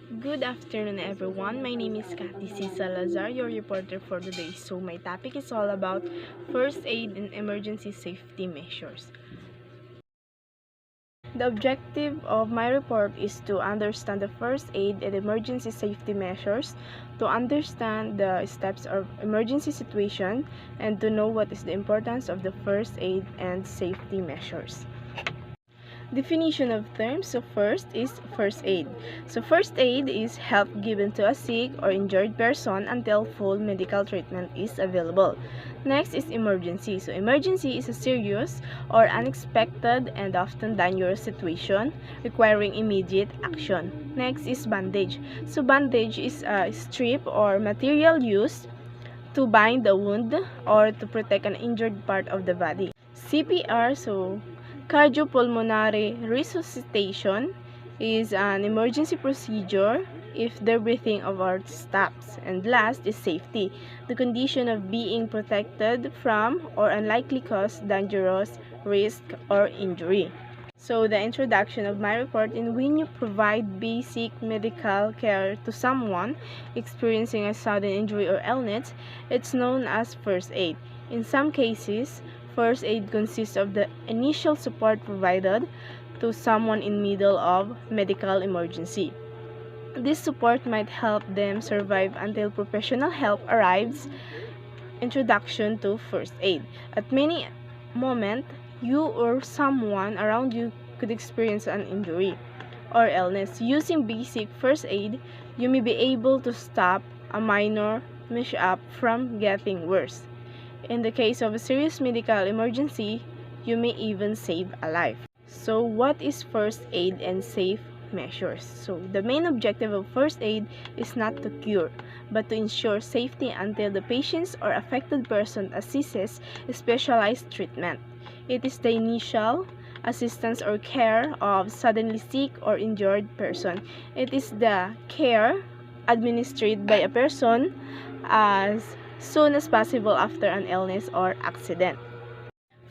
Good afternoon, everyone. My name is Kathy C. Salazar, your reporter for today. So, my topic is all about first aid and emergency safety measures. The objective of my report is to understand the first aid and emergency safety measures, to understand the steps of emergency situation, and to know what is the importance of the first aid and safety measures. Definition of terms. So first is first aid. So first aid is help given to a sick or injured person until full medical treatment is available. Next is emergency. So emergency is a serious or unexpected and often dangerous situation requiring immediate action. Next is bandage. So bandage is a strip or material used to bind the wound or to protect an injured part of the body. CPR, so cardiopulmonary resuscitation, is an emergency procedure if the breathing of our stops. And last is safety, the condition of being protected from or unlikely cause dangerous risk or injury. So the introduction of my report: in when you provide basic medical care to someone experiencing a sudden injury or illness, it's known as first aid. In some cases, first aid consists of the initial support provided to someone in middle of medical emergency. This support might help them survive until professional help arrives. Introduction to first aid. At many moment, you or someone around you could experience an injury or illness. Using basic first aid, you may be able to stop a minor mishap from getting worse. In the case of a serious medical emergency, you may even save a life. So, what is first aid and safe measures? So, the main objective of first aid is not to cure, but to ensure safety until the patient or affected person accesses specialized treatment. It is the initial assistance or care of suddenly sick or injured person. It is the care administered by a person as soon as possible after an illness or accident.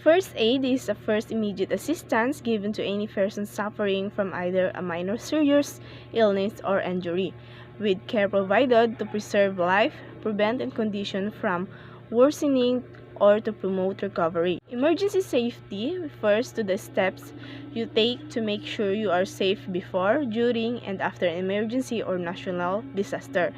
First aid is a first immediate assistance given to any person suffering from either a minor serious illness or injury, with care provided to preserve life, prevent and condition from worsening, or to promote recovery. Emergency safety refers to the steps you take to make sure you are safe before, during, and after an emergency or national disaster.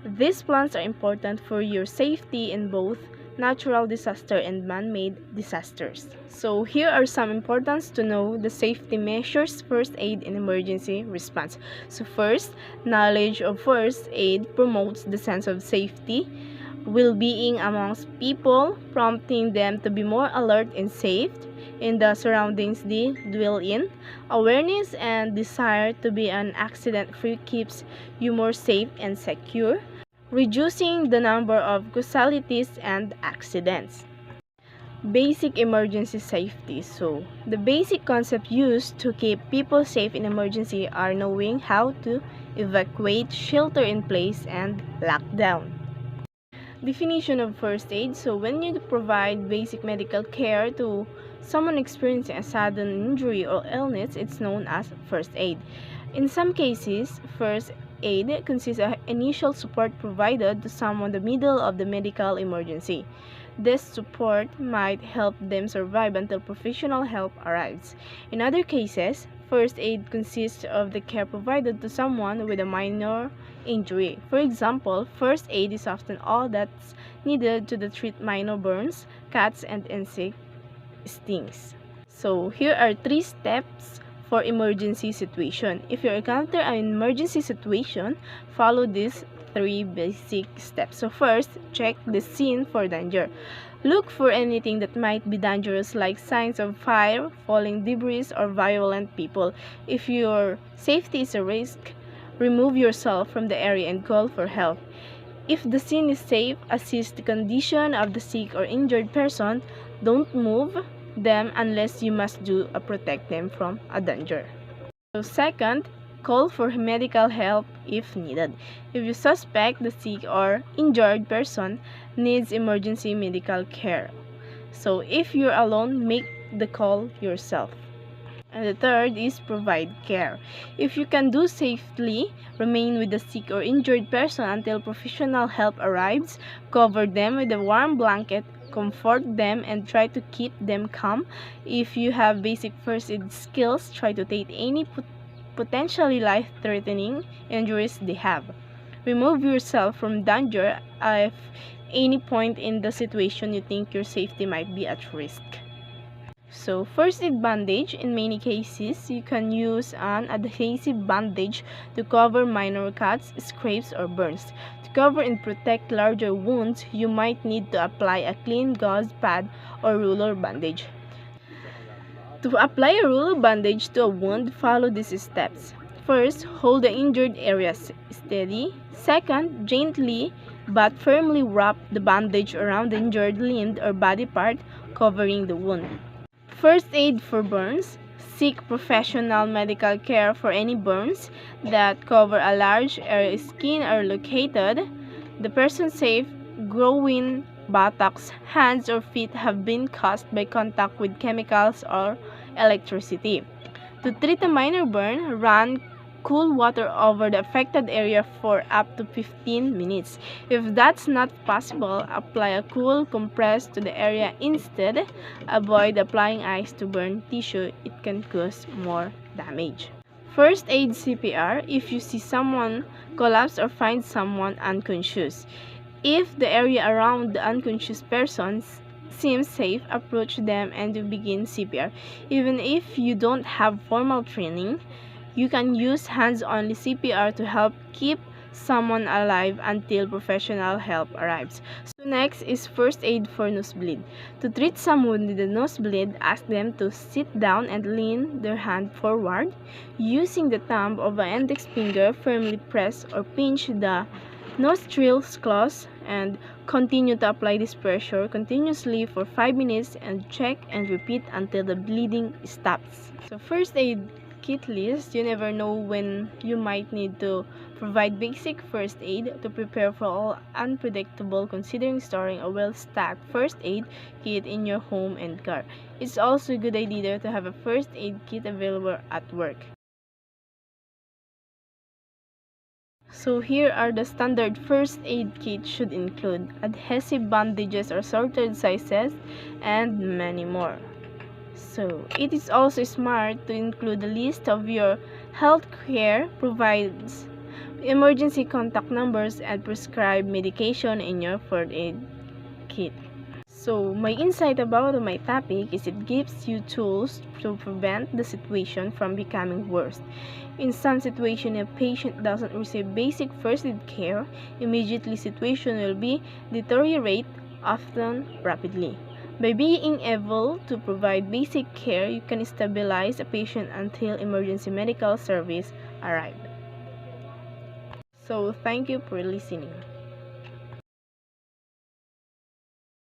These plans are important for your safety in both natural disaster and man-made disasters. So here are some importance to know the safety measures, first aid, and emergency response. So first, knowledge of first aid promotes the sense of safety, well-being amongst people, prompting them to be more alert and safe in the surroundings they dwell in. Awareness and desire to be an accident-free keeps you more safe and secure, reducing the number of casualties and accidents. Basic emergency safety. So, the basic concept used to keep people safe in emergency are knowing how to evacuate, shelter in place, and lock down. Definition of first aid. So, when you provide basic medical care to someone experiencing a sudden injury or illness, it's known as first aid. In some cases, first aid consists of initial support provided to someone in the middle of the medical emergency. This support might help them survive until professional help arrives. In other cases, first aid consists of the care provided to someone with a minor injury. For example, first aid is often all that's needed to treat minor burns, cuts, and insect stings. So, here are 3 steps for emergency situation. If you encounter an emergency situation, follow these 3 basic steps. So first, check the scene for danger. Look for anything that might be dangerous, like signs of fire, falling debris, or violent people. If your safety is a risk, remove yourself from the area and call for help. If the scene is safe, assess the condition of the sick or injured person. Don't move them unless you must do protect them from a danger. So second, call for medical help if needed. If you suspect the sick or injured person needs emergency medical care. So if you're alone, make the call yourself. And the third is provide care. If you can do safely, remain with the sick or injured person until professional help arrives, cover them with a warm blanket, comfort them, and try to keep them calm. If you have basic first aid skills, try to treat any potentially life-threatening injuries they have. Remove yourself from danger if any point in the situation you think your safety might be at risk. So, first aid bandage, in many cases, you can use an adhesive bandage to cover minor cuts, scrapes, or burns. To cover and protect larger wounds, you might need to apply a clean gauze pad or ruler bandage. To apply a ruler bandage to a wound, follow these steps. First, hold the injured area steady. Second, gently but firmly wrap the bandage around the injured limb or body part, covering the wound. First aid for burns. Seek professional medical care for any burns that cover a large area of skin are located. The person's safe, growing buttocks, hands, or feet have been caused by contact with chemicals or electricity. To treat a minor burn, run cool water over the affected area for up to 15 minutes. If that's not possible, apply a cool compress to the area instead. Avoid applying ice to burn tissue, it can cause more damage. First aid CPR, if you see someone collapse or find someone unconscious. If the area around the unconscious person seems safe, approach them and begin CPR. Even if you don't have formal training, you can use hands-only CPR to help keep someone alive until professional help arrives. So next is first aid for nosebleed. To treat someone with a nosebleed, ask them to sit down and lean their hand forward. Using the thumb of the index finger, firmly press or pinch the nostrils close and continue to apply this pressure continuously for 5 minutes and check and repeat until the bleeding stops. So first aid kit list, you never know when you might need to provide basic first aid to prepare for all unpredictable. Considering storing a well-stocked first aid kit in your home and car. It's also a good idea to have a first aid kit available at work. So here are the standard first aid kit should include adhesive bandages or sorted sizes and many more. So it is also smart to include a list of your health care provides emergency contact numbers and prescribed medication in your first aid kit. So my insight about my topic is it gives you tools to prevent the situation from becoming worse. In some situation, if a patient doesn't receive basic first aid care, immediately situation will be deteriorate, often rapidly. By being able to provide basic care, you can stabilize a patient until emergency medical service arrives. So thank you for listening.